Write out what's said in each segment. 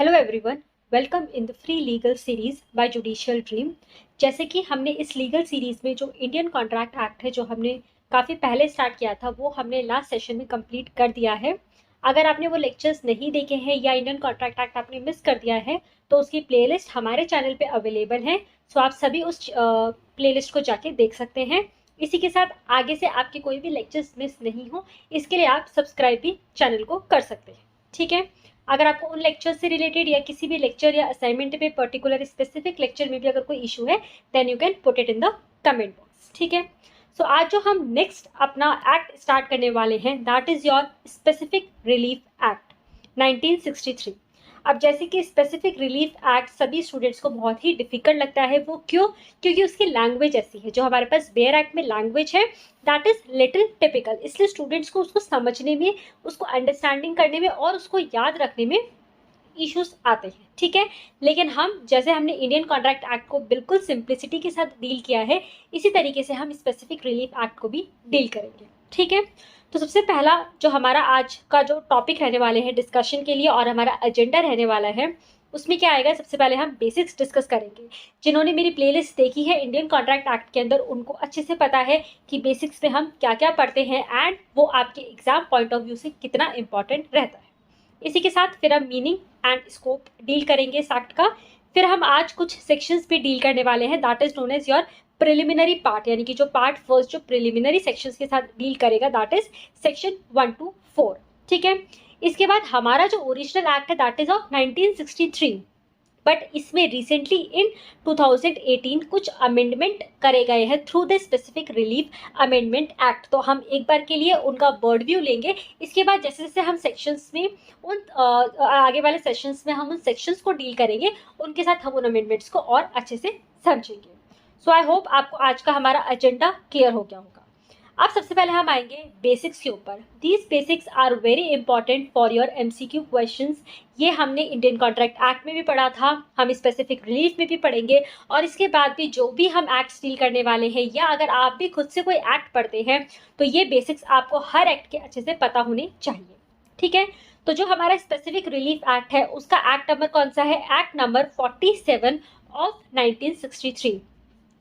Hello everyone, welcome in the free legal series by judicial dream. जैसे कि हमने इस लीगल सीरीज में जो इंडियन कॉन्ट्रैक्ट एक्ट है जो हमने काफ़ी पहले स्टार्ट किया था वो हमने लास्ट सेशन में कंप्लीट कर दिया है। अगर आपने वो लेक्चर्स नहीं देखे हैं या इंडियन कॉन्ट्रैक्ट एक्ट आपने मिस कर दिया है तो उसकी प्लेलिस्ट हमारे चैनल पे अवेलेबल है। सो आप सभी उस प्लेलिस्ट को जाके देख सकते हैं। इसी के साथ आगे से आपके कोई भी लेक्चर्स मिस नहीं हो इसके लिए आप सब्सक्राइब भी चैनल को कर सकते हैं। ठीक है, अगर आपको उन लेक्चर से रिलेटेड या किसी भी लेक्चर या असाइनमेंट पे पर्टिकुलर स्पेसिफिक लेक्चर में भी अगर कोई इशू है then you can put it in the comment box. ठीक है, सो आज जो हम नेक्स्ट अपना एक्ट स्टार्ट करने वाले हैं that is your specific relief act 1963। अब जैसे कि स्पेसिफिक रिलीफ एक्ट सभी स्टूडेंट्स को बहुत ही डिफिकल्ट लगता है, वो क्यों? क्योंकि उसकी लैंग्वेज ऐसी है। जो हमारे पास बेयर एक्ट में लैंग्वेज है दैट इज लिटिल टिपिकल, इसलिए स्टूडेंट्स को उसको समझने में, उसको अंडरस्टैंडिंग करने में और उसको याद रखने में इश्यूज आते हैं। ठीक है, लेकिन हम जैसे हमने इंडियन कॉन्ट्रैक्ट एक्ट को बिल्कुल सिंप्लिसिटी के साथ डील किया है इसी तरीके से हम स्पेसिफिक रिलीफ एक्ट को भी डील करेंगे। ठीक है, तो सबसे पहला जो हमारा आज का जो टॉपिक रहने वाले हैं डिस्कशन के लिए और हमारा एजेंडा रहने वाला है उसमें क्या आएगा, सबसे पहले हम बेसिक्स डिस्कस करेंगे। जिन्होंने मेरी प्लेलिस्ट देखी है इंडियन कॉन्ट्रैक्ट एक्ट के अंदर उनको अच्छे से पता है कि बेसिक्स में हम क्या क्या पढ़ते हैं एंड वो आपके एग्जाम पॉइंट ऑफ व्यू से कितना इंपॉर्टेंट रहता है। इसी के साथ फिर हम मीनिंग एंड स्कोप डील करेंगे इस एक्ट का। फिर हम आज कुछ सेक्शंस पे डील करने वाले हैं that is known as your preliminary part, यानी कि जो पार्ट फर्स्ट जो प्रिलिमिनरी सेक्शंस के साथ डील करेगा दैट इज सेक्शन 1 to 4। ठीक है, इसके बाद हमारा जो ओरिजिनल एक्ट है दैट इज ऑफ 1963, बट इसमें रिसेंटली इन 2018 कुछ अमेंडमेंट करे गए हैं through the specific relief amendment act. तो हम एक बार के लिए उनका बर्ड व्यू लेंगे। इसके बाद जैसे जैसे हम सेक्शंस में उन आगे वाले सेशंस में हम उन सेक्शंस को डील करेंगे उनके साथ हम उन अमेंडमेंट्स को और अच्छे से समझेंगे। सो आई होप आपको आज का हमारा एजेंडा क्लियर हो गया होगा। अब सबसे पहले हम आएंगे बेसिक्स के ऊपर। These basics are very important for your MCQ questions. ये हमने इंडियन कॉन्ट्रैक्ट एक्ट में भी पढ़ा था, हम स्पेसिफिक रिलीफ में भी पढ़ेंगे और इसके बाद भी जो भी हम एक्ट डील करने वाले हैं या अगर आप भी खुद से कोई एक्ट पढ़ते हैं तो ये बेसिक्स आपको हर एक्ट के अच्छे से पता होने चाहिए। ठीक है, तो जो हमारा स्पेसिफिक रिलीफ एक्ट है उसका एक्ट नंबर कौन सा है? Act number 47 of 1963।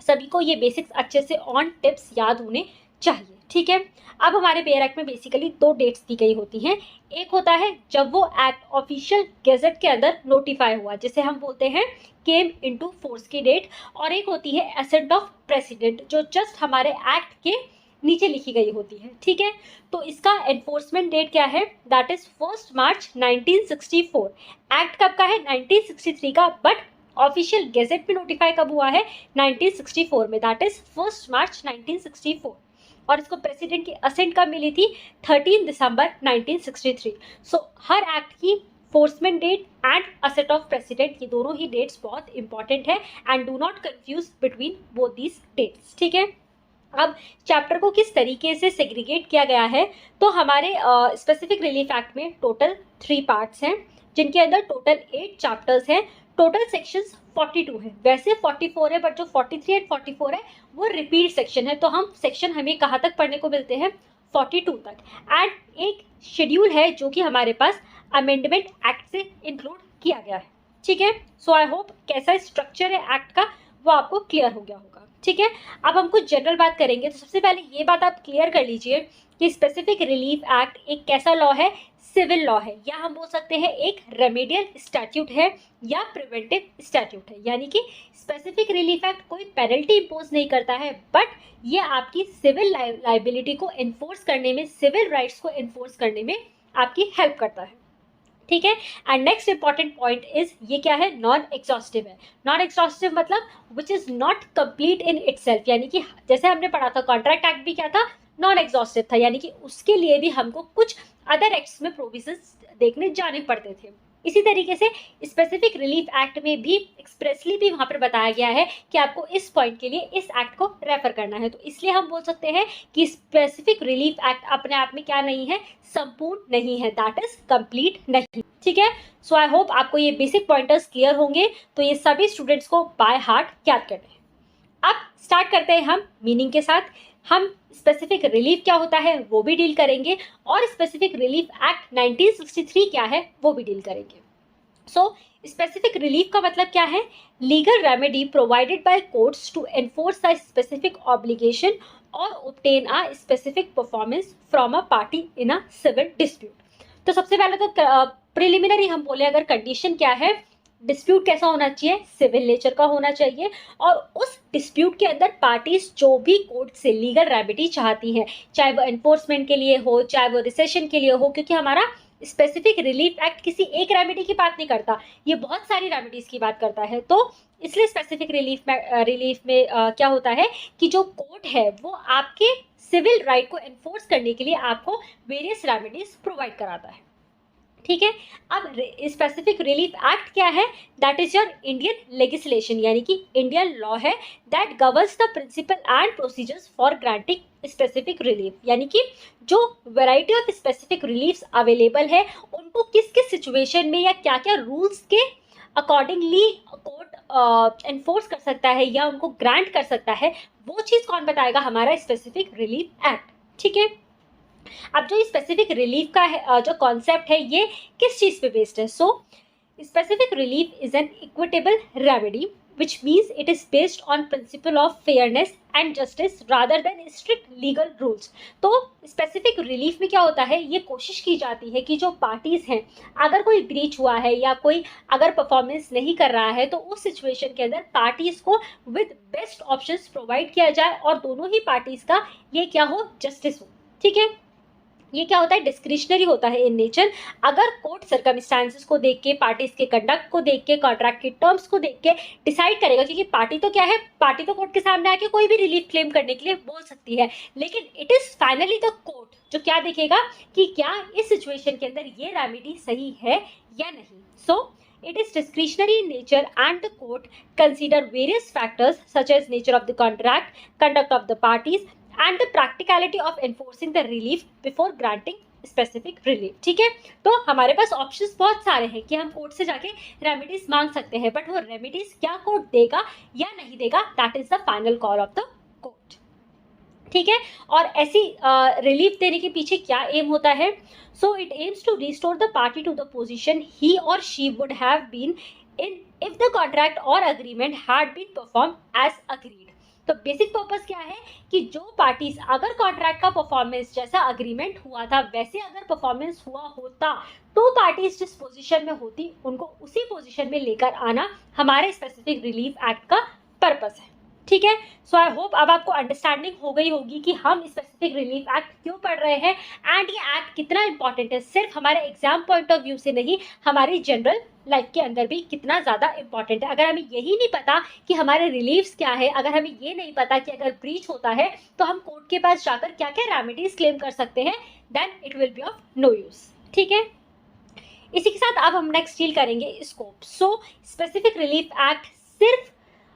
सभी को ये बेसिक्स अच्छे से ऑन टिप्स याद होने चाहिए। ठीक है, अब हमारे बेयर एक्ट में बेसिकली दो डेट्स दी गई होती हैं। एक होता है जब वो एक्ट ऑफिशियल गेजेट के अंदर नोटिफाई हुआ, जिसे हम बोलते हैं केम इनटू फोर्स की डेट, और एक होती है एसेंट ऑफ प्रेसिडेंट जो जस्ट हमारे एक्ट के नीचे लिखी गई होती है। ठीक है, तो इसका एनफोर्समेंट डेट क्या है? That is 1 March 1964। एक्ट कब का है? 1963 का, बट ऑफिशियल गेजेट में नोटिफाई कब हुआ है? 1964 में, दैट इज 1 मार्च 1964। और इसको प्रेसिडेंट की असेंट कब मिली थी? 13 दिसंबर 1963। सो हर एक्ट की enforcement date and assent of president ये दोनों ही डेट्स बहुत इंपॉर्टेंट है and do not confuse between both these dates. ठीक है, अब चैप्टर को किस तरीके से सेग्रीगेट किया गया है, तो हमारे स्पेसिफिक रिलीफ एक्ट में टोटल 3 पार्ट्स हैं जिनके अंदर टोटल 8 चैप्टर्स हैं। टोटल सेक्शंस 42 है, वैसे 44 है बट जो 43 एंड 44 है वो रिपीट सेक्शन है। तो हम सेक्शन हमें कहाँ तक पढ़ने को मिलते हैं? 42 तक। एंड एक शेड्यूल है जो कि हमारे पास अमेंडमेंट एक्ट से इंक्लूड किया गया है। ठीक है, सो आई होप कैसा स्ट्रक्चर है एक्ट का वो आपको क्लियर हो गया होगा। ठीक है, अब हम कुछ जनरल बात करेंगे। तो सबसे पहले ये बात आप क्लियर कर लीजिए कि स्पेसिफिक रिलीफ एक्ट एक कैसा लॉ है? सिविल लॉ है, या हम बोल सकते हैं एक रेमेडियल स्टैट्यूट है या प्रिवेंटिव स्टैट्यूट है। यानी कि स्पेसिफिक रिलीफ एक्ट कोई पेनल्टी इम्पोज नहीं करता है बट ये आपकी सिविल लाइबिलिटी को इन्फोर्स करने में, सिविल राइट्स को इन्फोर्स करने में आपकी हेल्प करता है। ठीक है, and next important point is ये क्या है? नॉन एग्जॉस्टिव है। नॉन एग्जॉस्टिव मतलब which is not complete in itself, यानी कि जैसे हमने पढ़ा था कॉन्ट्रैक्ट एक्ट भी क्या था? नॉन एग्जॉस्टिव था, यानी कि उसके लिए भी हमको कुछ अदर एक्ट्स में प्रोविजंस देखने जाने पड़ते थे। इसी तरीके से स्पेसिफिक रिलीफ एक्ट में भी एक्सप्रेसली भी वहां पर बताया गया है कि आपको इस पॉइंट के लिए इस एक्ट को रेफर करना है। तो इसलिए हम बोल सकते हैं कि स्पेसिफिक रिलीफ एक्ट अपने आप में क्या नहीं है? संपूर्ण नहीं है, दैट इज कंप्लीट नहीं। ठीक है, सो आई होप आपको ये बेसिक पॉइंटर्स क्लियर होंगे, तो ये सभी स्टूडेंट्स को बाय हार्ट याद करना है। अब स्टार्ट करते हैं हम मीनिंग के साथ। हम स्पेसिफिक रिलीफ क्या होता है वो भी डील करेंगे और स्पेसिफिक रिलीफ एक्ट 1963 क्या है वो भी डील करेंगे। सो स्पेसिफिक रिलीफ का मतलब क्या है? Legal remedy provided by courts to enforce a specific obligation और obtain a specific performance from a party in a civil dispute। तो सबसे पहले तो प्रिलिमिनरी हम बोले अगर कंडीशन क्या है, डिस्प्यूट कैसा होना चाहिए? सिविल नेचर का होना चाहिए, और उस डिस्प्यूट के अंदर पार्टीज जो भी कोर्ट से लीगल रेमेडी चाहती हैं, चाहे वो एनफोर्समेंट के लिए हो, चाहे वो रिसेशन के लिए हो, क्योंकि हमारा स्पेसिफिक रिलीफ एक्ट किसी एक रेमेडी की बात नहीं करता, ये बहुत सारी रेमेडीज की बात करता है। तो इसलिए स्पेसिफिक रिलीफ में क्या होता है कि जो कोर्ट है वो आपके सिविल राइट को एनफोर्स करने के लिए आपको वेरियस रेमेडीज प्रोवाइड कराता है। ठीक है, अब स्पेसिफिक रिलीफ एक्ट क्या है? That is your Indian legislation, यानी कि इंडियन लॉ है that governs the principle and procedures for granting specific relief, यानी कि जो variety of specific reliefs available है उनको किस किस सिचुएशन में या क्या क्या रूल्स के अकॉर्डिंगली कोर्ट एनफोर्स कर सकता है या उनको ग्रांट कर सकता है, वो चीज कौन बताएगा? हमारा स्पेसिफिक रिलीफ एक्ट। ठीक है, अब जो स्पेसिफिक रिलीफ का है, जो कॉन्सेप्ट है, ये किस चीज पे बेस्ड है? सो specific relief is an equitable remedy which means it is based on principle of fairness and justice rather than strict legal rules। तो स्पेसिफिक रिलीफ में क्या होता है, ये कोशिश की जाती है कि जो पार्टीज हैं, अगर कोई ब्रीच हुआ है या कोई अगर परफॉर्मेंस नहीं कर रहा है, तो उस सिचुएशन के अंदर पार्टीज को विद बेस्ट ऑप्शंस प्रोवाइड किया जाए और दोनों ही पार्टीज का ये क्या हो, जस्टिस हो। ठीक है, ये क्या होता है? डिस्क्रिशनरी होता है इन नेचर। अगर कोर्ट सर्कमस्टांसेस को देख के, पार्टीज के कंडक्ट को देख के, कॉन्ट्रैक्ट के टर्म्स को देख के डिसाइड करेगा, क्योंकि पार्टी तो क्या है, पार्टी तो कोर्ट के सामने आके कोई भी रिलीफ क्लेम करने के लिए बोल सकती है, लेकिन it is finally the court जो क्या देखेगा कि क्या इस सिचुएशन के अंदर ये रेमेडी सही है या नहीं। सो it is discretionary in nature and the court consider various factors such as nature of the contract, conduct of the parties and the practicality of enforcing the relief before granting specific relief। ठीक है, तो हमारे पास options बहुत सारे हैं कि हम court से जाके रेमेडीज मांग सकते हैं, बट वो रेमेडीज क्या कोर्ट देगा या नहीं देगा, that is the final call of the court. ठीक है, और ऐसी रिलीफ देने के पीछे क्या एम होता है? So it aims to restore the party to the position he or she would have been in if the contract or agreement had been perform as agreed. तो बेसिक पर्पस क्या है कि जो पार्टीज अगर contract का performance जैसा agreement हुआ था वैसे अगर परफॉर्मेंस हुआ होता, तो पार्टीज जिस पोजीशन में होती उनको उसी पोजीशन में लेकर आना हमारे स्पेसिफिक रिलीफ एक्ट का पर्पस है। ठीक है, सो आई होप अब आपको अंडरस्टैंडिंग हो गई होगी कि हम स्पेसिफिक रिलीफ एक्ट क्यों पढ़ रहे हैं एंड ये एक्ट कितना इंपॉर्टेंट है, सिर्फ हमारे एग्जाम पॉइंट ऑफ व्यू से नहीं, हमारी जनरल लाइफ के अंदर भी कितना ज़्यादा इंपॉर्टेंट है। अगर हमें यही नहीं पता कि हमारे रिलीफ्स क्या है, अगर हमें ये नहीं पता कि अगर ब्रीच होता है तो हम कोर्ट के पास जाकर क्या क्या रेमेडीज क्लेम कर सकते हैं, then it will be of no use. ठीक है, इसी के साथ अब हम नेक्स्ट डील करेंगे scope. So specific relief act सिर्फ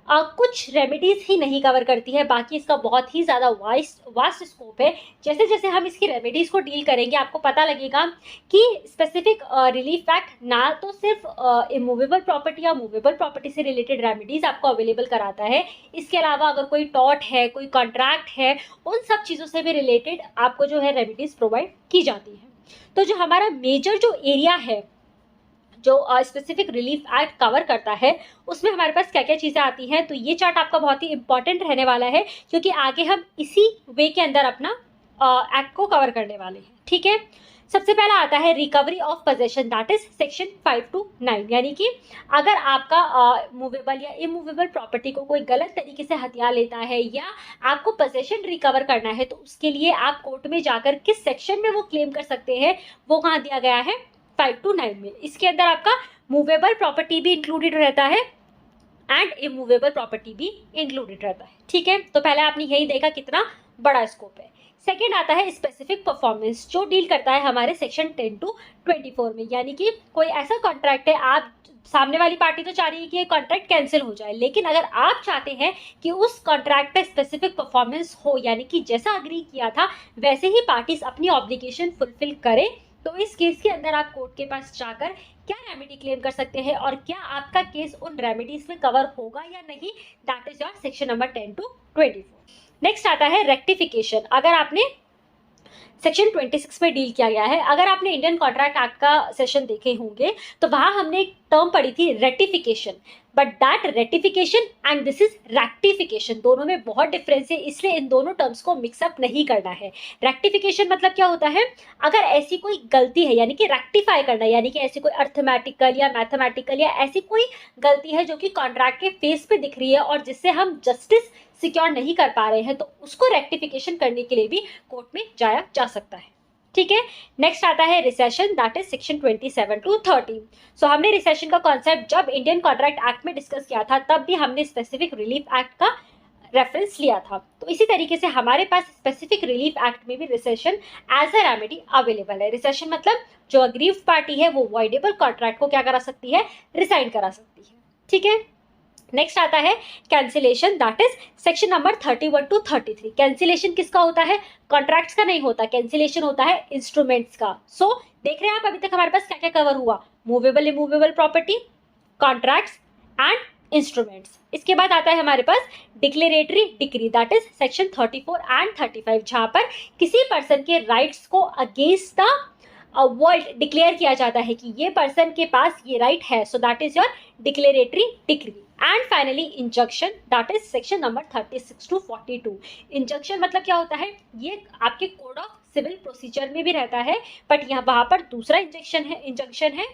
कुछ रेमेडीज ही नहीं कवर करती है, बाकी इसका बहुत ही ज़्यादा वास्ट स्कोप है। जैसे जैसे हम इसकी रेमेडीज़ को डील करेंगे आपको पता लगेगा कि स्पेसिफिक रिलीफ एक्ट ना तो सिर्फ इमूवेबल प्रॉपर्टी या मूवेबल प्रॉपर्टी से रिलेटेड रेमेडीज़ आपको अवेलेबल कराता है, इसके अलावा अगर कोई टॉर्ट है, कोई कॉन्ट्रैक्ट है, उन सब चीज़ों से भी रिलेटेड आपको जो है रेमेडीज़ प्रोवाइड की जाती है। तो जो हमारा मेजर जो एरिया है जो स्पेसिफिक रिलीफ एक्ट कवर करता है, उसमें हमारे पास क्या क्या चीज़ें आती हैं, तो ये चार्ट आपका बहुत ही इंपॉर्टेंट रहने वाला है क्योंकि आगे हम इसी वे के अंदर अपना एक्ट को कवर करने वाले हैं। ठीक है, सबसे पहला आता है recovery of possession, that is section 5 to 9, यानी कि अगर आपका मूवेबल या इमूवेबल प्रॉपर्टी को कोई गलत तरीके से हथिया लेता है या आपको पोजेशन रिकवर करना है, तो उसके लिए आप कोर्ट में जाकर किस सेक्शन में वो क्लेम कर सकते हैं, वो कहाँ दिया गया है, 5 to 9 में। इसके अंदर आपका मूवेबल प्रॉपर्टी भी इंक्लूडेड रहता है एंड इमूवेबल प्रॉपर्टी भी इंक्लूडेड रहता है। ठीक है, तो पहले आपने यही देखा कितना बड़ा स्कोप है। सेकेंड आता है स्पेसिफिक परफॉर्मेंस, जो डील करता है हमारे सेक्शन 10 to 24 में, यानी कि कोई ऐसा कॉन्ट्रैक्ट है, आप सामने वाली पार्टी तो चाह रही है कि ये कॉन्ट्रैक्ट कैंसिल हो जाए, लेकिन अगर आप चाहते हैं कि उस कॉन्ट्रैक्ट पे स्पेसिफिक परफॉर्मेंस हो, यानी कि जैसा अग्री किया था वैसे ही पार्टीज अपनी ऑब्लिगेशन फुलफिल करें, तो इस केस के अंदर आप कोर्ट के पास जाकर क्या रेमेडी क्लेम कर सकते हैं और क्या आपका केस उन रेमेडीज में कवर होगा या नहीं, that is your section number 10 to 24। Next आता है रेक्टिफिकेशन। अगर आपने सेक्शन 26 में डील किया गया है। अगर आपने इंडियन कॉन्ट्रैक्ट एक्ट का सेशन देखे होंगे तो वहां हमने एक टर्म पढ़ी थी ratification, but that ratification and this is rectification, दोनों में बहुत डिफरेंस है, इसलिए इन दोनों टर्म्स को मिक्सअप नहीं करना है। रेक्टिफिकेशन मतलब क्या होता है, अगर ऐसी कोई गलती है यानी कि रेक्टिफाई करना, यानी कि ऐसी कोई अर्थमेटिकल या मैथमेटिकल या ऐसी कोई गलती है जो कि कॉन्ट्रैक्ट के फेस पे दिख रही है और जिससे हम जस्टिस सिक्योर नहीं कर पा रहे हैं, तो उसको रेक्टिफिकेशन करने के लिए भी कोर्ट में जाया जा सकता है। ठीक है, नेक्स्ट आता है recession, that is section 27 to 30। सो हमने रिसेशन का कॉन्सेप्ट जब इंडियन कॉन्ट्रैक्ट एक्ट में डिस्कस किया था तब भी हमने स्पेसिफिक रिलीफ एक्ट का रेफरेंस लिया था। तो इसी तरीके से हमारे पास स्पेसिफिक रिलीफ एक्ट में भी rescission as a remedy available है। रिसेशन मतलब जो अग्रीव्ड पार्टी है वो वॉइडेबल कॉन्ट्रैक्ट को क्या करा सकती है, रिसाइन करा सकती है। ठीक है, नेक्स्ट आता है cancellation, that is section number 31 to 33। Cancellation किसका होता है, कॉन्ट्रैक्ट्स का नहीं होता, कैंसिलेशन होता है इंस्ट्रूमेंट्स का। सो देख रहे हैं आप अभी तक हमारे पास क्या क्या कवर हुआ, movable immovable property, contracts and instruments. इसके बाद आता है हमारे पास declaratory decree, that is section 34 and 35, जहां पर किसी पर्सन के राइट्स को अगेंस्ट द वर्ल्ड डिक्लेयर किया जाता है कि ये पर्सन के पास ये राइट है, so that is your declaratory decree. And finally injunction, that is section number 36 to 42। Injunction मतलब क्या होता है, ये आपके कोड ऑफ सिविल प्रोसीजर में भी रहता है, बट यहाँ वहां पर दूसरा इंजंक्शन है।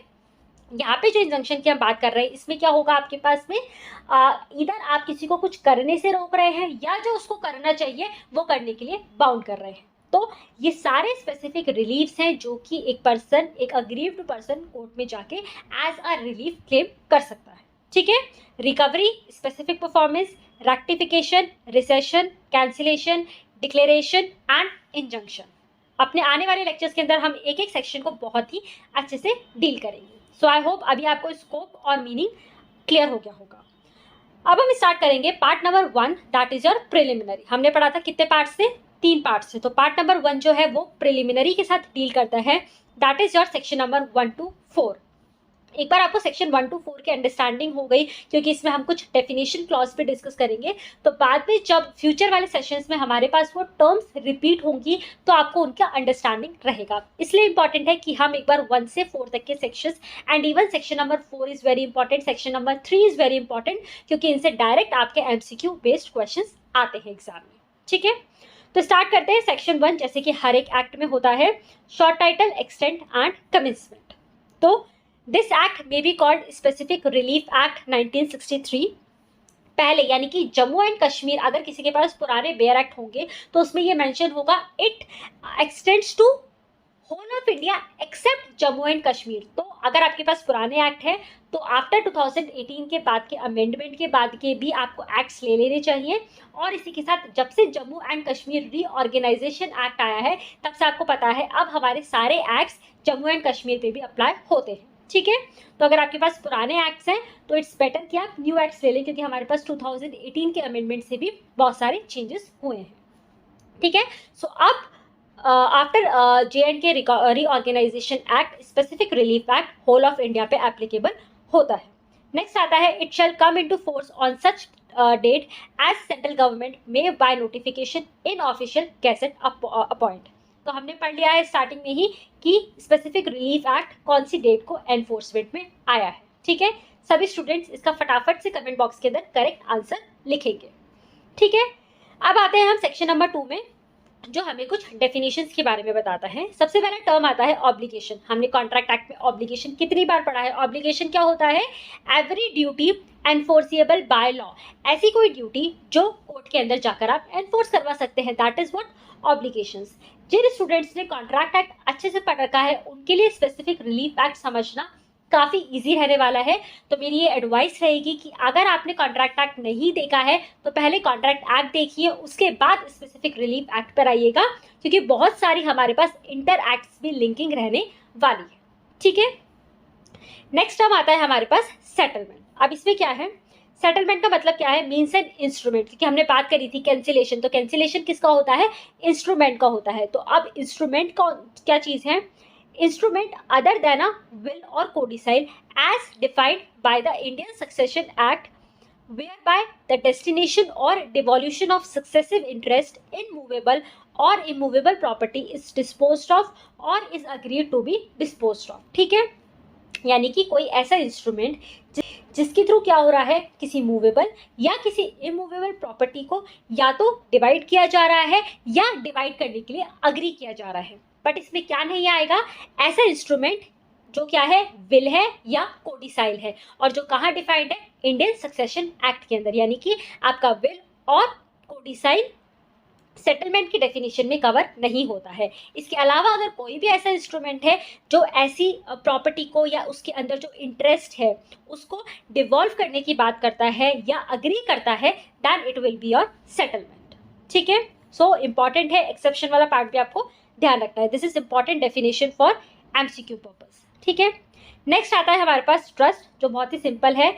यहाँ पे जो इंजंक्शन की हम बात कर रहे हैं इसमें क्या होगा आपके पास में, इधर आप किसी को कुछ करने से रोक रहे हैं या जो उसको करना चाहिए वो करने के लिए बाउंड कर रहे हैं। तो ये सारे स्पेसिफिक रिलीफ्स हैं जो कि एक पर्सन, एक अग्रीव्ड पर्सन कोर्ट में जाके एज अ रिलीफ क्लेम कर सकता है। ठीक है, recovery, specific performance, rectification, recession, cancellation, declaration and injunction. अपने आने वाले लेक्चर्स के अंदर हम एक एक सेक्शन को बहुत ही अच्छे से डील करेंगे। सो आई होप अभी आपको स्कोप और मीनिंग क्लियर हो गया होगा। अब हम स्टार्ट करेंगे part number 1, that is your preliminary. हमने पढ़ा था कितने पार्ट से, 3 पार्ट से। तो पार्ट नंबर 1 जो है वो प्रिलिमिनरी के साथ डील करता है, that is your section number 1 to 4। एक बार आपको सेक्शन 1 to 4 की अंडरस्टैंडिंग हो गई, क्योंकि इसमें हम कुछ डेफिनेशन क्लॉज पे डिस्कस करेंगे, तो बाद में जब फ्यूचर वाले सेशंस में हमारे पास वो टर्म्स रिपीट होंगी तो आपको उनका अंडरस्टैंडिंग रहेगा। इसलिए इंपॉर्टेंट है कि हम एक बार 1 से 4 तक के sections, and even section number 4 is very important, section number 3 is very important, क्योंकि इनसे डायरेक्ट आपके एमसीक्यू बेस्ड क्वेश्चन आते हैं एग्जाम में। ठीक है, तो स्टार्ट करते हैं सेक्शन 1। जैसे कि हर एक एक्ट में होता है short title, extent and commencement. तो this act may be called specific relief act 1963। पहले यानी कि जम्मू एंड कश्मीर, अगर किसी के पास पुराने बेयर एक्ट होंगे तो उसमें ये मेंशन होगा it extends to whole of India except Jammu and Kashmir. तो अगर आपके पास पुराने एक्ट है तो आफ्टर 2018 के बाद के अमेंडमेंट के बाद के भी आपको एक्ट्स ले लेने चाहिए। और इसी के साथ जब से Jammu and Kashmir reorganisation act आया है तब से आपको पता है अब हमारे सारे एक्ट्स जम्मू एंड कश्मीर पे भी अप्लाई होते हैं। ठीक है, तो अगर आपके पास पुराने एक्ट्स हैं तो इट्स बेटर कि आप न्यू एक्ट्स ले लें, क्योंकि हमारे पास 2018 के अमेंडमेंट से भी बहुत सारे चेंजेस हुए हैं। ठीक है, सो अब after JNK reorganisation act, specific relief act whole of India पे एप्लीकेबल होता है। नेक्स्ट आता है it shall come into force on such date as central government may by notification in official gazette appoint. तो हमने पढ़ लिया है स्टार्टिंग में ही कि स्पेसिफिक रिलीफ एक्ट कौन सी डेट को एनफोर्समेंट में आया है। ठीक है, सभी स्टूडेंट्स इसका फटाफट से कमेंट बॉक्स के अंदर करेक्ट आंसर लिखेंगे। ठीक है, अब आते हैं हम सेक्शन नंबर 2 में, जो हमें कुछ डेफिनेशंस के बारे में बताता है। सबसे पहला टर्म आता है ऑब्लिगेशन। हमने कॉन्ट्रैक्ट एक्ट में ऑब्लिगेशन कितनी बार पढ़ा है। ऑब्लिगेशन क्या होता है, every duty enforceable by law, ऐसी कोई ड्यूटी जो कोर्ट के अंदर जाकर आप एनफोर्स करवा सकते हैं, दैट इज व्हाट ऑब्लिगेशंस। जिन स्टूडेंट्स ने कॉन्ट्रैक्ट एक्ट अच्छे से पढ़ रखा है उनके लिए स्पेसिफिक रिलीफ एक्ट समझना काफ़ी इजी रहने वाला है। तो मेरी ये एडवाइस रहेगी कि अगर आपने कॉन्ट्रैक्ट एक्ट नहीं देखा है तो पहले कॉन्ट्रैक्ट एक्ट देखिए, उसके बाद स्पेसिफिक रिलीफ एक्ट पर आइएगा, क्योंकि बहुत सारी हमारे पास इंटर एक्ट्स भी लिंकिंग रहने वाली है। ठीक है, नेक्स्ट टर्म आता है हमारे पास सेटलमेंट। अब इसमें क्या है, सेटलमेंट का मतलब क्या है, मीन्स एंड इंस्ट्रूमेंट, क्योंकि हमने बात करी थी कैंसिलेशन, तो कैंसिलेशन किसका होता है, इंस्ट्रूमेंट का होता है। तो अब इंस्ट्रूमेंट का क्या चीज़ है, instrument other than a will or codicil as defined by the Indian Succession Act, whereby the destination or devolution of successive interest in movable or immovable property is disposed of or is agreed to be disposed of. ठीक है, यानी कि कोई ऐसा instrument जिसके through क्या हो रहा है, किसी मूवेबल या किसी इमूवेबल प्रॉपर्टी को या तो डिवाइड किया जा रहा है या डिवाइड करने के लिए अग्री किया जा रहा है। बट इसमें क्या नहीं आएगा, ऐसा इंस्ट्रूमेंट जो क्या है, विल है या कोडिसाइल है, और जो कहाँ डिफाइंड है, इंडियन सक्सेशन एक्ट के अंदर, यानी कि आपका विल और कोडिसाइल सेटलमेंट की डेफिनेशन में कवर नहीं होता है। इसके अलावा अगर कोई भी ऐसा इंस्ट्रूमेंट है जो ऐसी प्रॉपर्टी को या उसके अंदर जो इंटरेस्ट है उसको डिवॉल्व करने की बात करता है या अग्री करता है, then it will be your settlement. ठीक है, सो इंपॉर्टेंट है, एक्सेप्शन वाला पार्ट भी आपको ध्यान रखना है। This is important definition for MCQ purpose. ठीक है, नेक्स्ट आता है हमारे पास ट्रस्ट, जो बहुत ही सिंपल है।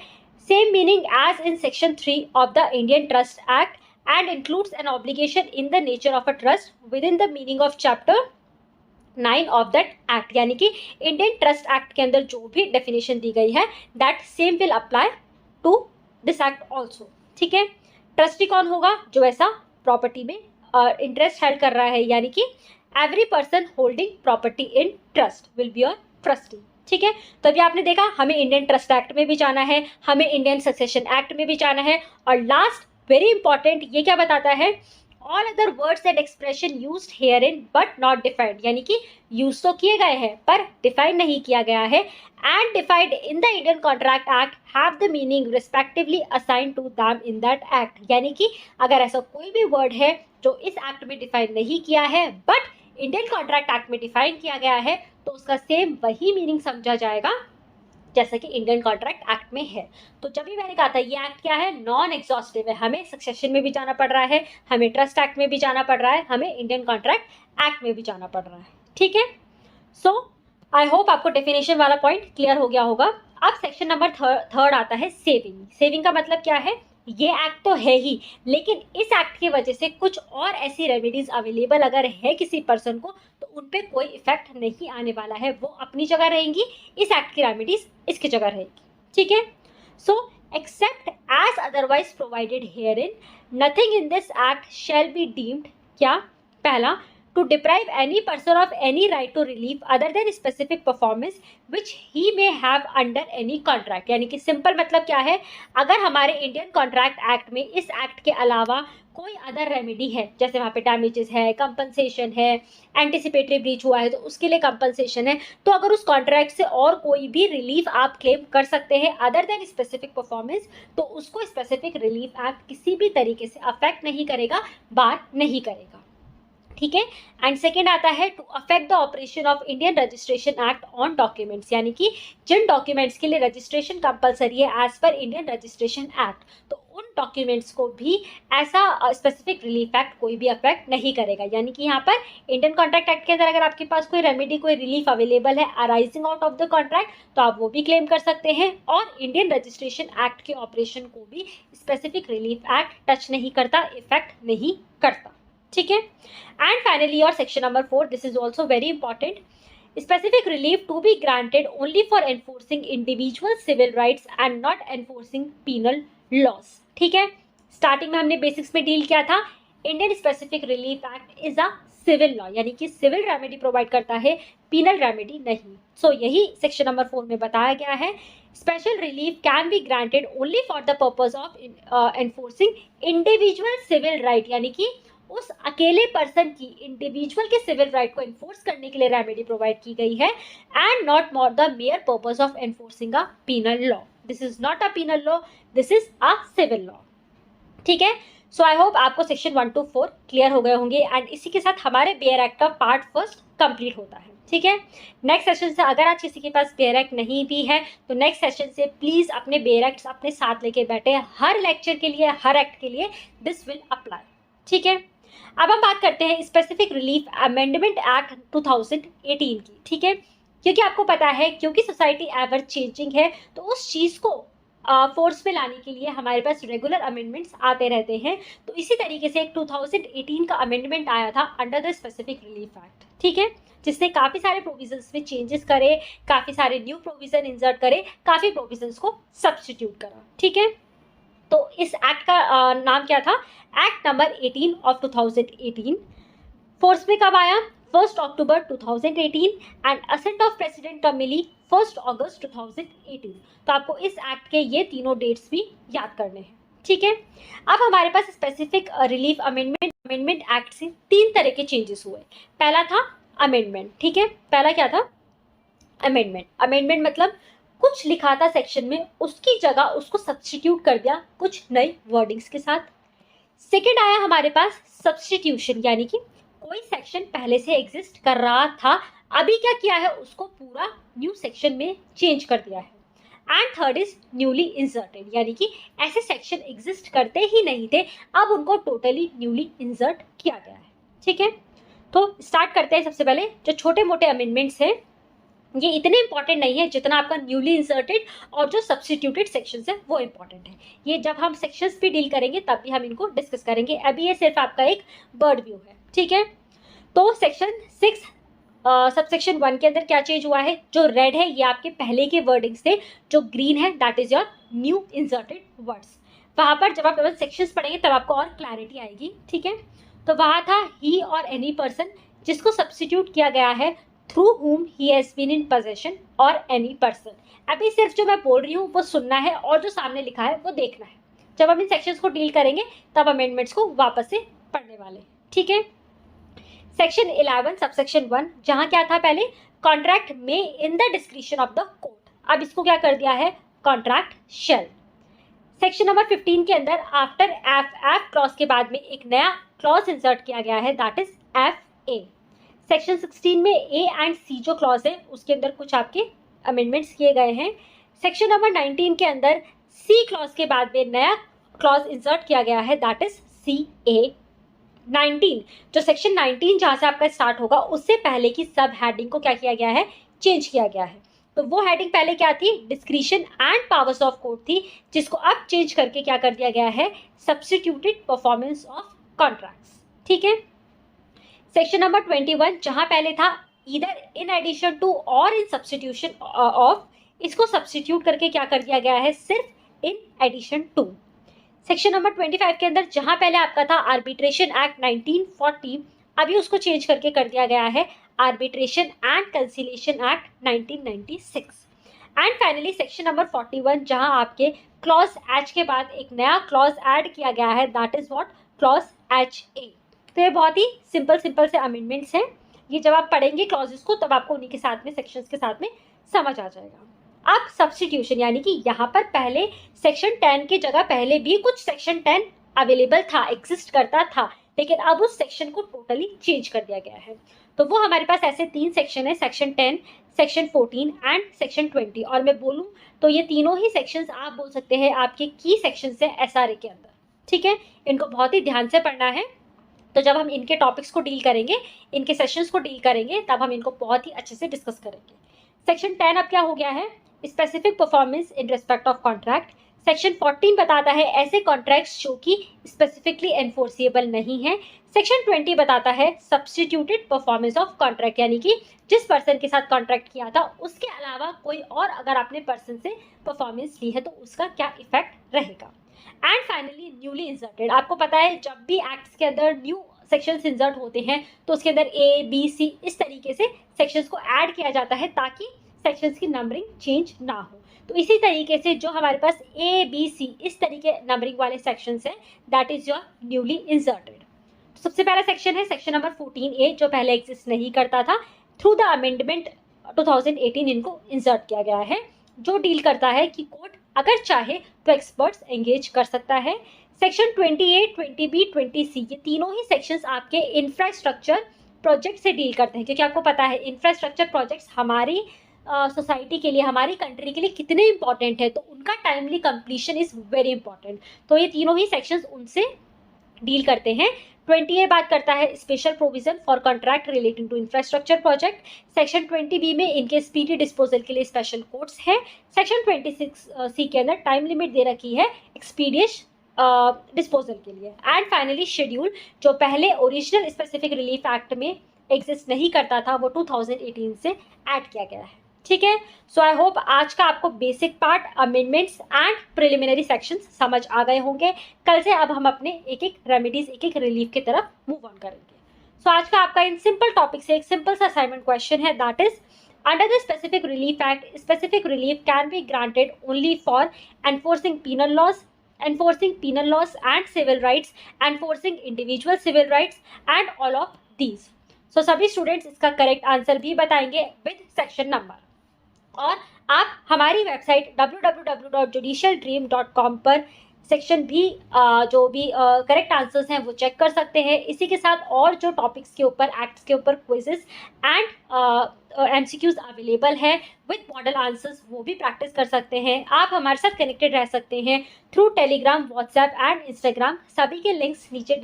Same meaning as in section 3 of the Indian trust act and includes an obligation in the nature of a trust within the meaning of chapter 9 of that act। यानी कि Indian trust act के अंदर जो भी definition दी गई है that same will apply to this act also। ठीक है, ट्रस्टी कौन होगा, जो ऐसा प्रॉपर्टी में इंटरेस्ट हेल्ड कर रहा है, यानी कि every person holding property in trust will be your trustee. ठीक है, तो अभी आपने देखा हमें इंडियन ट्रस्ट एक्ट में भी जाना है, हमें इंडियन सक्सेशन एक्ट में भी जाना है, और लास्ट वेरी इंपॉर्टेंट ये क्या बताता है, all other words and expression used here in but not defined, यानी कि यूज तो किए गए हैं पर डिफाइन नहीं किया गया है, and defined in the Indian contract act have the meaning respectively assign to them in that act. यानी कि अगर ऐसा कोई भी वर्ड है जो इस एक्ट में डिफाइन नहीं किया है बट इंडियन कॉन्ट्रैक्ट एक्ट में डिफाइन किया गया है, तो उसका सेम वही मीनिंग समझा जाएगा जैसा कि इंडियन कॉन्ट्रैक्ट एक्ट में है। तो जब भी मैंने कहा था ये एक्ट क्या है, नॉन एग्जॉस्टिव है, हमें सक्सेशन में भी जाना पड़ रहा है, हमें ट्रस्ट एक्ट में भी जाना पड़ रहा है, हमें इंडियन कॉन्ट्रैक्ट एक्ट में भी जाना पड़ रहा है। ठीक है, सो आई होप आपको डेफिनेशन वाला पॉइंट क्लियर हो गया होगा। अब सेक्शन नंबर थर्ड आता है सेविंग। सेविंग का मतलब क्या है, ये एक्ट तो है ही, लेकिन इस एक्ट की वजह से कुछ और ऐसी रेमेडीज अवेलेबल अगर है किसी पर्सन को, तो उन पे कोई इफेक्ट नहीं आने वाला है, वो अपनी जगह रहेंगी, इस एक्ट की रेमेडीज इसकी जगह रहेगी। ठीक है, so except as otherwise provided herein, nothing in this act shall be deemed, क्या, पहला, to deprive any person of any right to relief other than specific performance which he may have under any contract। यानी कि simple मतलब क्या है, अगर हमारे Indian contract act में इस एक्ट के अलावा कोई अदर रेमेडी है, जैसे वहाँ पे डैमेजेस है, कंपनसेशन है, एंटिसिपेटरी ब्रीच हुआ है तो उसके लिए कंपनसेशन है, तो अगर उस कॉन्ट्रैक्ट से और कोई भी रिलीफ आप क्लेम कर सकते हैं अदर देन स्पेसिफिक परफॉर्मेंस, तो उसको स्पेसिफिक रिलीफ एक्ट किसी भी तरीके से अफेक्ट नहीं करेगा, बार नहीं करेगा। ठीक है, एंड सेकेंड आता है to affect the operation of Indian registration act on documents, यानी कि जिन डॉक्यूमेंट्स के लिए रजिस्ट्रेशन कंपलसरी है as per Indian registration act, तो उन डॉक्यूमेंट्स को भी ऐसा स्पेसिफिक रिलीफ एक्ट कोई भी अफेक्ट नहीं करेगा। यानी कि यहाँ पर इंडियन कॉन्ट्रैक्ट एक्ट के अंदर अगर आपके पास कोई रेमेडी, कोई रिलीफ अवेलेबल है arising out of the contract, तो आप वो भी क्लेम कर सकते हैं, और इंडियन रजिस्ट्रेशन एक्ट के ऑपरेशन को भी स्पेसिफिक रिलीफ एक्ट टच नहीं करता, इफेक्ट नहीं करता। ठीक है, एंड फाइनली और section number 4, this is also very important, specific relief to be granted only for enforcing individual civil rights and not enforcing penal laws. ठीक है, स्टार्टिंग में हमने बेसिक्स में डील किया था, Indian specific relief act is a civil law, यानी कि civil remedy provide करता है, पीनल रेमेडी नहीं। सो यही सेक्शन नंबर 4 में बताया गया है, special relief can be granted only for the purpose of enforcing individual civil right, यानी कि उस अकेले पर्सन की, इंडिविजुअल के सिविल राइट को एनफोर्स करने के लिए रेमेडी प्रोवाइड की गई है, and not more the mere purpose of enforcing a penal law. This is not a penal law, this is a civil law. ठीक है, सो आई होप आपको सेक्शन 1 to 4 क्लियर हो गए होंगे, एंड इसी के साथ हमारे बेयर एक्ट का पार्ट फर्स्ट कंप्लीट होता है। ठीक है, नेक्स्ट सेशन से अगर आज किसी के पास बेयर एक्ट नहीं भी है, तो नेक्स्ट सेशन से प्लीज अपने बेयर एक्ट्स अपने साथ लेके बैठे, हर लेक्चर के लिए, हर एक्ट के लिए दिस विल अप्लाई। ठीक है, अब हम बात करते हैं स्पेसिफिक रिलीफ अमेंडमेंट एक्ट 2018 की। ठीक है, क्योंकि आपको पता है, क्योंकि सोसाइटी एवर चेंजिंग है, तो उस चीज़ को फोर्स में लाने के लिए हमारे पास रेगुलर अमेंडमेंट्स आते रहते हैं। तो इसी तरीके से एक 2018 का अमेंडमेंट आया था under the specific relief act. ठीक है, जिसने काफ़ी सारे प्रोविजंस में चेंजेस करे, काफ़ी सारे न्यू प्रोविजन इंसर्ट करे, काफ़ी प्रोविजंस को सब्स्टिट्यूट करा। ठीक है, तो इस एक्ट का नाम क्या था, एक्ट नंबर 18 ऑफ 2018 फोर्स में कब आया? 1 अक्टूबर 2018 एंड असेंट ऑफ प्रेसिडेंट कब मिली? 1 अगस्त 2018। तो आपको इस एक्ट के ये तीनों डेट्स भी याद करने हैं, ठीक है। अब हमारे पास स्पेसिफिक रिलीफ अमेंडमेंट एक्ट से 3 तरह के चेंजेस हुए। पहला था अमेंडमेंट, ठीक है। पहला क्या था? अमेंडमेंट मतलब कुछ लिखा था सेक्शन में, उसकी जगह उसको सब्स्टिट्यूट कर दिया कुछ नई वर्डिंग्स के साथ। सेकेंड आया हमारे पास सब्स्टिट्यूशन, यानी कि कोई सेक्शन पहले से एग्जिस्ट कर रहा था, अभी क्या किया है, उसको पूरा न्यू सेक्शन में चेंज कर दिया है। And third is newly inserted, यानी कि ऐसे सेक्शन एग्जिस्ट करते ही नहीं थे, अब उनको टोटली न्यूली इंसर्ट किया गया है, ठीक है। तो स्टार्ट करते हैं। सबसे पहले जो छोटे मोटे अमेंडमेंट्स हैं, ये इतने इंपॉर्टेंट नहीं है जितना आपका न्यूली इंसर्टेड और जो सब्स्टिट्यूटेड सेक्शंस है वो इंपॉर्टेंट है। ये जब हम सेक्शंस भी डील करेंगे तब भी हम इनको डिस्कस करेंगे, अभी ये सिर्फ आपका एक बर्ड व्यू है, ठीक है। तो सेक्शन 6 सबसेक्शन 1 के अंदर क्या चेंज हुआ है? जो रेड है ये आपके पहले के वर्डिंग्स थे, जो ग्रीन है that is your new inserted words. वहां पर जब आप सेक्शंस पढ़ेंगे तब आपको और क्लैरिटी आएगी, ठीक है। तो वहां था ही और एनी पर्सन, जिसको सब्स्टिट्यूट किया गया है through whom he has been in possession और any person। अभी सिर्फ जो मैं बोल रही हूँ वो सुनना है और जो सामने लिखा है वो देखना है। जब हम इन सेक्शंस को डील करेंगे तब अमेंडमेंट्स को वापस से पढ़ने वाले, ठीक है। सेक्शन 11 सबसेक्शन 1, जहाँ क्या था पहले? कॉन्ट्रैक्ट में in the description of the court, अब इसको क्या कर दिया है? Contract shell. सेक्शन नंबर 15 के अंदर आफ्टर एफ क्लॉज के बाद में एक नया क्लॉज इंसर्ट किया गया है that is F A. Section 16 में ए एंड सी जो क्लॉज है उसके अंदर कुछ आपके अमेंडमेंट्स किए गए हैं। सेक्शन नंबर 19 के अंदर सी क्लॉज के बाद में नया क्लॉज इंसर्ट किया गया है दैट इज सी ए। 19 जो सेक्शन 19 जहाँ से आपका स्टार्ट होगा उससे पहले की सब हेडिंग को क्या किया गया है? चेंज किया गया है। तो वो हेडिंग पहले क्या थी? Discretion and powers of court थी, जिसको अब चेंज करके क्या कर दिया गया है? सब्स्टिट्यूटेड परफॉर्मेंस ऑफ कॉन्ट्रैक्ट्स, ठीक है। सेक्शन नंबर 21 जहां पहले था ईदर इन एडिशन टू और इन सब्स्टिट्यूशन ऑफ, इसको सब्स्टिट्यूट करके क्या कर दिया गया है? सिर्फ in addition to. Section number 25 के अंदर जहां पहले आपका था आर्बिट्रेशन एक्ट 1940, अभी उसको चेंज करके कर दिया गया है arbitration and conciliation act 1996। And finally section number 41 जहां आपके क्लॉज एच के बाद एक नया क्लॉज ऐड किया गया है that is what? Clause H A. तो ये बहुत ही सिंपल से अमेंडमेंट्स हैं। ये जब आप पढ़ेंगे क्लॉजेस को तब आपको उन्हीं के साथ में सेक्शंस के साथ में समझ आ जाएगा। अब सब्स्टिट्यूशन, यानी कि यहाँ पर पहले सेक्शन 10 की जगह पहले भी कुछ सेक्शन 10 अवेलेबल था, एग्जिस्ट करता था, लेकिन अब उस सेक्शन को टोटली चेंज कर दिया गया है। तो वो हमारे पास ऐसे 3 सेक्शन है, सेक्शन 10, सेक्शन 14 एंड सेक्शन 20। और मैं बोलूँ तो ये तीनों ही सेक्शंस आप बोल सकते हैं आपके की सेक्शंस है एसआरए के अंदर, ठीक है। इनको बहुत ही ध्यान से पढ़ना है। तो जब हम इनके टॉपिक्स को डील करेंगे, इनके सेशंस को डील करेंगे, तब हम इनको बहुत ही अच्छे से डिस्कस करेंगे। सेक्शन 10 अब क्या हो गया है? Specific performance in respect of contract. Section 14 बताता है ऐसे कॉन्ट्रैक्ट्स जो कि स्पेसिफिकली एनफोर्सिएबल नहीं है। सेक्शन 20 बताता है सब्स्टिट्यूटेड परफॉर्मेंस ऑफ कॉन्ट्रैक्ट, यानी कि जिस पर्सन के साथ कॉन्ट्रैक्ट किया था उसके अलावा कोई और अगर आपने पर्सन से परफॉर्मेंस ली है तो उसका क्या इफेक्ट रहेगा। एंड फाइनली न्यूली इंसर्टेड, आपको पता है जब भी एक्ट्स के अंदर न्यू सेक्शंस इंसर्ट होते हैं तो उसके अंदर ए बी सी इस तरीके से सेक्शंस को ऐड किया जाता है ताकि सेक्शंस की नंबरिंग चेंज ना हो। तो इसी तरीके से जो हमारे पास ए बी सी इस तरीके नंबरिंग वाले सेक्शंस हैं that is your newly inserted. तो सबसे पहला सेक्शन है सेक्शन नंबर 14A जो पहले एग्जिस्ट नहीं करता था, थ्रू द अमेंडमेंट 2018 इनको इंसर्ट किया गया है, जो डील करता है कि कोर्ट अगर चाहे तो एक्सपर्ट्स एंगेज कर सकता है। सेक्शन 28, 20B, 20C ये तीनों ही सेक्शंस आपके इंफ्रास्ट्रक्चर प्रोजेक्ट से डील करते हैं, क्योंकि आपको पता है इंफ्रास्ट्रक्चर प्रोजेक्ट्स हमारी सोसाइटी के लिए, हमारी कंट्री के लिए कितने इंपॉर्टेंट है, तो उनका timely completion is very important. तो ये तीनों ही सेक्शंस उनसे डील करते हैं। 20A बात करता है special provision for contract relating to infrastructure project. Section 20B में इनके स्पीडी डिस्पोजल के लिए स्पेशल कोर्ट्स है। सेक्शन 26C के अंदर टाइम लिमिट दे रखी है एक्सपीडियस डिस्पोजल के लिए। एंड फाइनली शेड्यूल जो पहले ओरिजिनल स्पेसिफिक रिलीफ एक्ट में एग्जिस्ट नहीं करता था वो 2018 से ऐड किया गया है, ठीक है। सो आई होप आज का आपको basic part amendments and preliminary sections समझ आ गए होंगे। कल से अब हम अपने एक एक रेमेडीज, एक एक रिलीफ की तरफ मूव ऑन करेंगे। सो आज का आपका इन सिंपल टॉपिक से एक सिंपल सा असाइनमेंट क्वेश्चन है, that is under the specific relief act, specific relief can be granted only for enforcing penal laws and civil rights, enforcing individual civil rights and all of these. So सभी students इसका correct answer भी बताएंगे with section number. और आप हमारी website www.judicialdream.com पर section भी जो भी करेक्ट आंसर्स हैं वो चेक कर सकते हैं। इसी के साथ और जो टॉपिक्स के ऊपर, एक्ट्स के ऊपर क्विजेस एंड एमसीक्यूज अवेलेबल है विद मॉडल आंसर्स, वो भी प्रैक्टिस कर सकते हैं। आप हमारे साथ कनेक्टेड रह सकते हैं through Telegram, WhatsApp and Instagram. सभी के लिंक्स नीचे